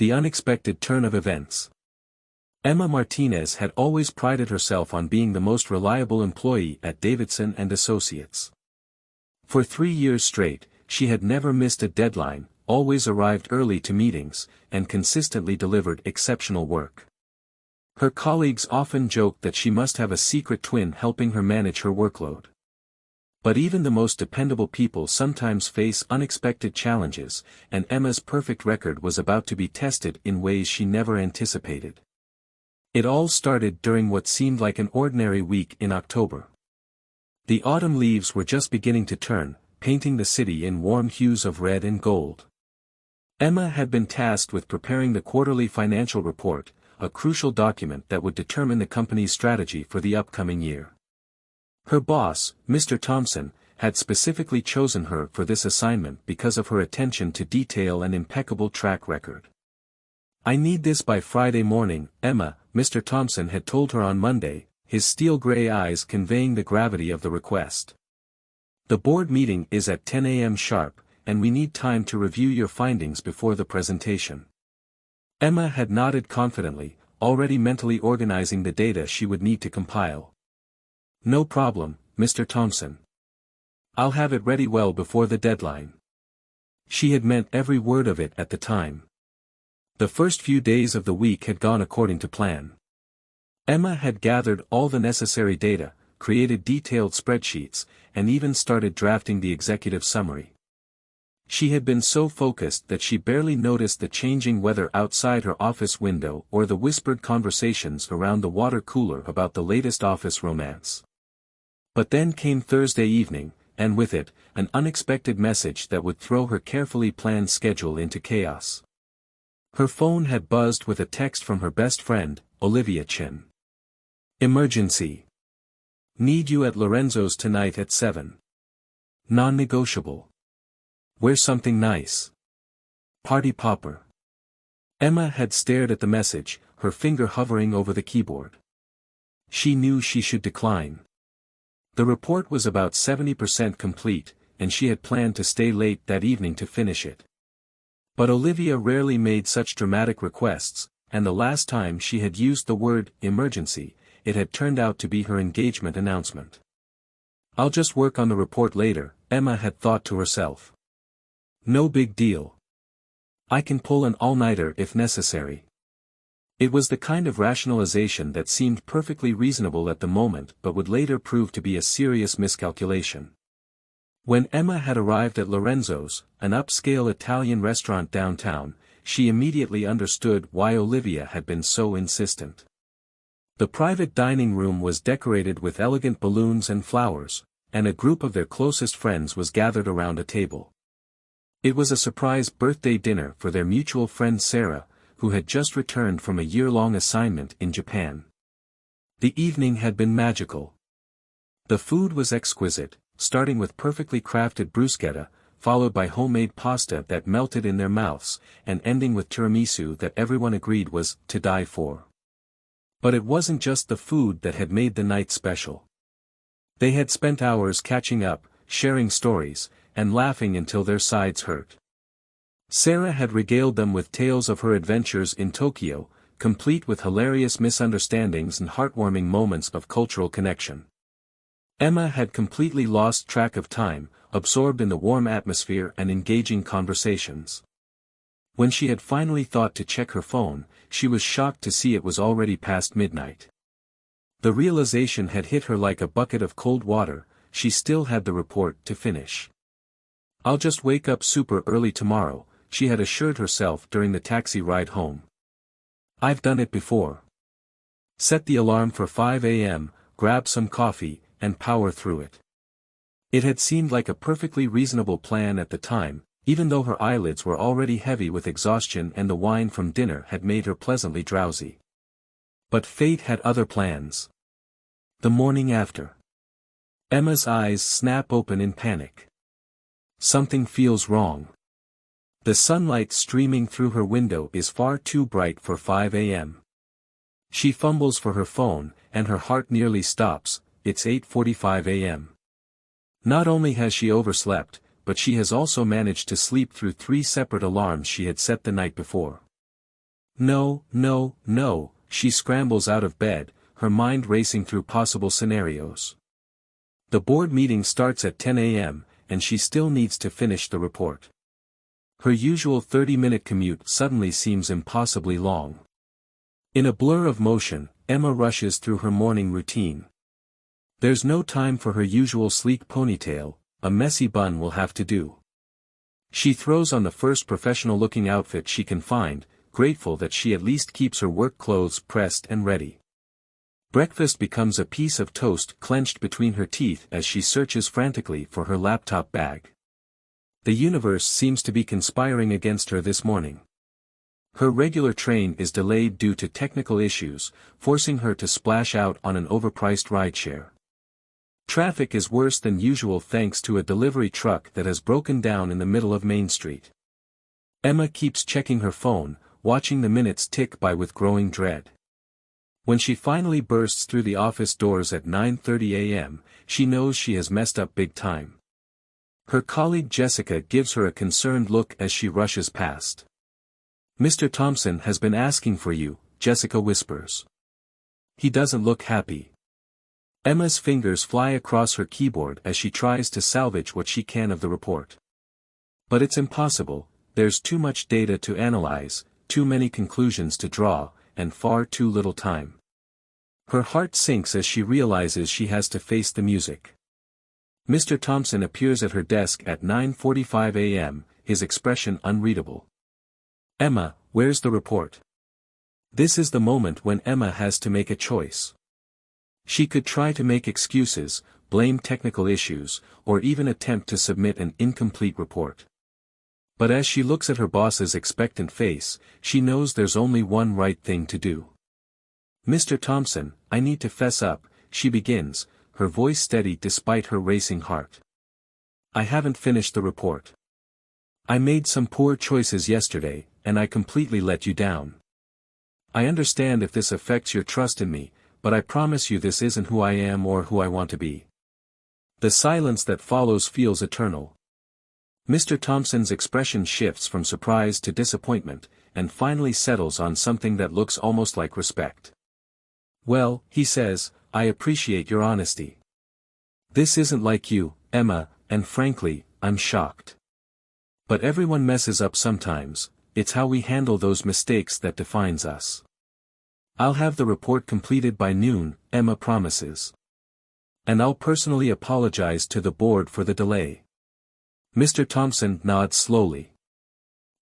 The unexpected turn of events. Emma Martinez had always prided herself on being the most reliable employee at Davidson and Associates. For 3 years straight, she had never missed a deadline, always arrived early to meetings, and consistently delivered exceptional work. Her colleagues often joked that she must have a secret twin helping her manage her workload. But even the most dependable people sometimes face unexpected challenges, and Emma's perfect record was about to be tested in ways she never anticipated. It all started during what seemed like an ordinary week in October. The autumn leaves were just beginning to turn, painting the city in warm hues of red and gold. Emma had been tasked with preparing the quarterly financial report, a crucial document that would determine the company's strategy for the upcoming year. Her boss, Mr. Thompson, had specifically chosen her for this assignment because of her attention to detail and impeccable track record. "I need this by Friday morning, Emma," Mr. Thompson had told her on Monday, his steel-gray eyes conveying the gravity of the request. "The board meeting is at 10 a.m. sharp, and we need time to review your findings before the presentation." Emma had nodded confidently, already mentally organizing the data she would need to compile. "No problem, Mr. Thompson. I'll have it ready well before the deadline." She had meant every word of it at the time. The first few days of the week had gone according to plan. Emma had gathered all the necessary data, created detailed spreadsheets, and even started drafting the executive summary. She had been so focused that she barely noticed the changing weather outside her office window or the whispered conversations around the water cooler about the latest office romance. But then came Thursday evening, and with it, an unexpected message that would throw her carefully planned schedule into chaos. Her phone had buzzed with a text from her best friend, Olivia Chin. "Emergency. Need you at Lorenzo's tonight at 7. Non-negotiable. Wear something nice. Party popper." Emma had stared at the message, her finger hovering over the keyboard. She knew she should decline. The report was about 70% complete, and she had planned to stay late that evening to finish it. But Olivia rarely made such dramatic requests, and the last time she had used the word emergency, it had turned out to be her engagement announcement. "I'll just work on the report later," Emma had thought to herself. "No big deal. I can pull an all-nighter if necessary." It was the kind of rationalization that seemed perfectly reasonable at the moment but would later prove to be a serious miscalculation. When Emma had arrived at Lorenzo's, an upscale Italian restaurant downtown, she immediately understood why Olivia had been so insistent. The private dining room was decorated with elegant balloons and flowers, and a group of their closest friends was gathered around a table. It was a surprise birthday dinner for their mutual friend Sarah, who had just returned from a year-long assignment in Japan. The evening had been magical. The food was exquisite, starting with perfectly crafted bruschetta, followed by homemade pasta that melted in their mouths, and ending with tiramisu that everyone agreed was to die for. But it wasn't just the food that had made the night special. They had spent hours catching up, sharing stories, and laughing until their sides hurt. Sarah had regaled them with tales of her adventures in Tokyo, complete with hilarious misunderstandings and heartwarming moments of cultural connection. Emma had completely lost track of time, absorbed in the warm atmosphere and engaging conversations. When she had finally thought to check her phone, she was shocked to see it was already past midnight. The realization had hit her like a bucket of cold water. She still had the report to finish. "I'll just wake up super early tomorrow," she had assured herself during the taxi ride home. "I've done it before. Set the alarm for 5 a.m., grab some coffee, and power through it." It had seemed like a perfectly reasonable plan at the time, even though her eyelids were already heavy with exhaustion and the wine from dinner had made her pleasantly drowsy. But fate had other plans. The morning after. Emma's eyes snap open in panic. Something feels wrong. The sunlight streaming through her window is far too bright for 5 a.m. She fumbles for her phone, and her heart nearly stops. It's 8:45 a.m. Not only has she overslept, but she has also managed to sleep through 3 separate alarms she had set the night before. No, no, no, she scrambles out of bed, her mind racing through possible scenarios. The board meeting starts at 10 a.m., and she still needs to finish the report. Her usual 30-minute commute suddenly seems impossibly long. In a blur of motion, Emma rushes through her morning routine. There's no time for her usual sleek ponytail, a messy bun will have to do. She throws on the first professional-looking outfit she can find, grateful that she at least keeps her work clothes pressed and ready. Breakfast becomes a piece of toast clenched between her teeth as she searches frantically for her laptop bag. The universe seems to be conspiring against her this morning. Her regular train is delayed due to technical issues, forcing her to splash out on an overpriced rideshare. Traffic is worse than usual thanks to a delivery truck that has broken down in the middle of Main Street. Emma keeps checking her phone, watching the minutes tick by with growing dread. When she finally bursts through the office doors at 9:30 a.m., she knows she has messed up big time. Her colleague Jessica gives her a concerned look as she rushes past. "Mr. Thompson has been asking for you," Jessica whispers. "He doesn't look happy." Emma's fingers fly across her keyboard as she tries to salvage what she can of the report. But it's impossible, there's too much data to analyze, too many conclusions to draw, and far too little time. Her heart sinks as she realizes she has to face the music. Mr. Thompson appears at her desk at 9:45 a.m., his expression unreadable. "Emma, where's the report?" This is the moment when Emma has to make a choice. She could try to make excuses, blame technical issues, or even attempt to submit an incomplete report. But as she looks at her boss's expectant face, she knows there's only one right thing to do. "Mr. Thompson, I need to fess up," she begins, her voice steady despite her racing heart. "I haven't finished the report. I made some poor choices yesterday, and I completely let you down. I understand if this affects your trust in me, but I promise you this isn't who I am or who I want to be." The silence that follows feels eternal. Mr. Thompson's expression shifts from surprise to disappointment, and finally settles on something that looks almost like respect. "Well," he says, "I appreciate your honesty. This isn't like you, Emma, and frankly, I'm shocked. But everyone messes up sometimes, it's how we handle those mistakes that defines us." "I'll have the report completed by noon," Emma promises. "And I'll personally apologize to the board for the delay." Mr. Thompson nods slowly.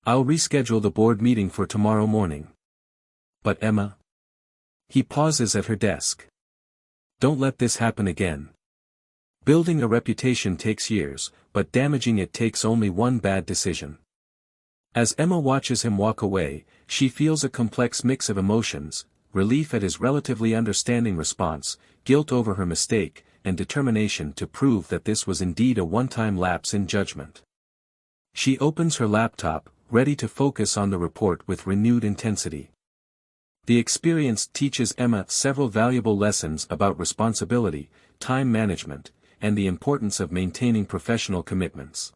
"I'll reschedule the board meeting for tomorrow morning." "But Emma?" He pauses at her desk. "Don't let this happen again. Building a reputation takes years, but damaging it takes only one bad decision." As Emma watches him walk away, she feels a complex mix of emotions: relief at his relatively understanding response, guilt over her mistake, and determination to prove that this was indeed a one-time lapse in judgment. She opens her laptop, ready to focus on the report with renewed intensity. The experience teaches Emma several valuable lessons about responsibility, time management, and the importance of maintaining professional commitments.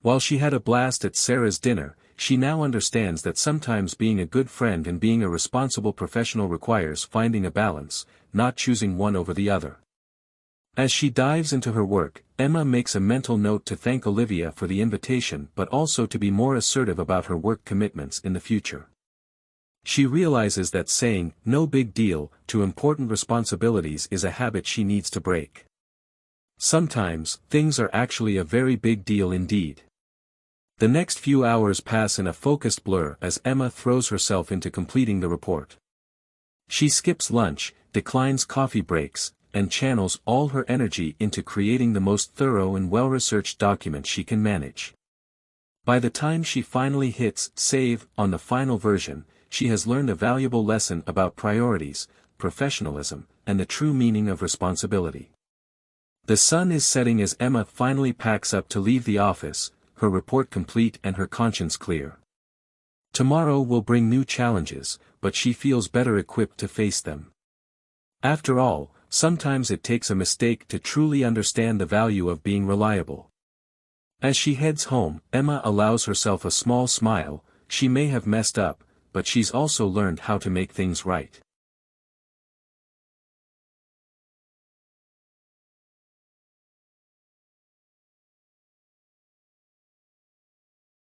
While she had a blast at Sarah's dinner, she now understands that sometimes being a good friend and being a responsible professional requires finding a balance, not choosing one over the other. As she dives into her work, Emma makes a mental note to thank Olivia for the invitation but also to be more assertive about her work commitments in the future. She realizes that saying, "no big deal," to important responsibilities is a habit she needs to break. Sometimes, things are actually a very big deal indeed. The next few hours pass in a focused blur as Emma throws herself into completing the report. She skips lunch, declines coffee breaks, and channels all her energy into creating the most thorough and well-researched document she can manage. By the time she finally hits save on the final version, she has learned a valuable lesson about priorities, professionalism, and the true meaning of responsibility. The sun is setting as Emma finally packs up to leave the office, her report complete and her conscience clear. Tomorrow will bring new challenges, but she feels better equipped to face them. After all, sometimes it takes a mistake to truly understand the value of being reliable. As she heads home, Emma allows herself a small smile. She may have messed up, but she's also learned how to make things right.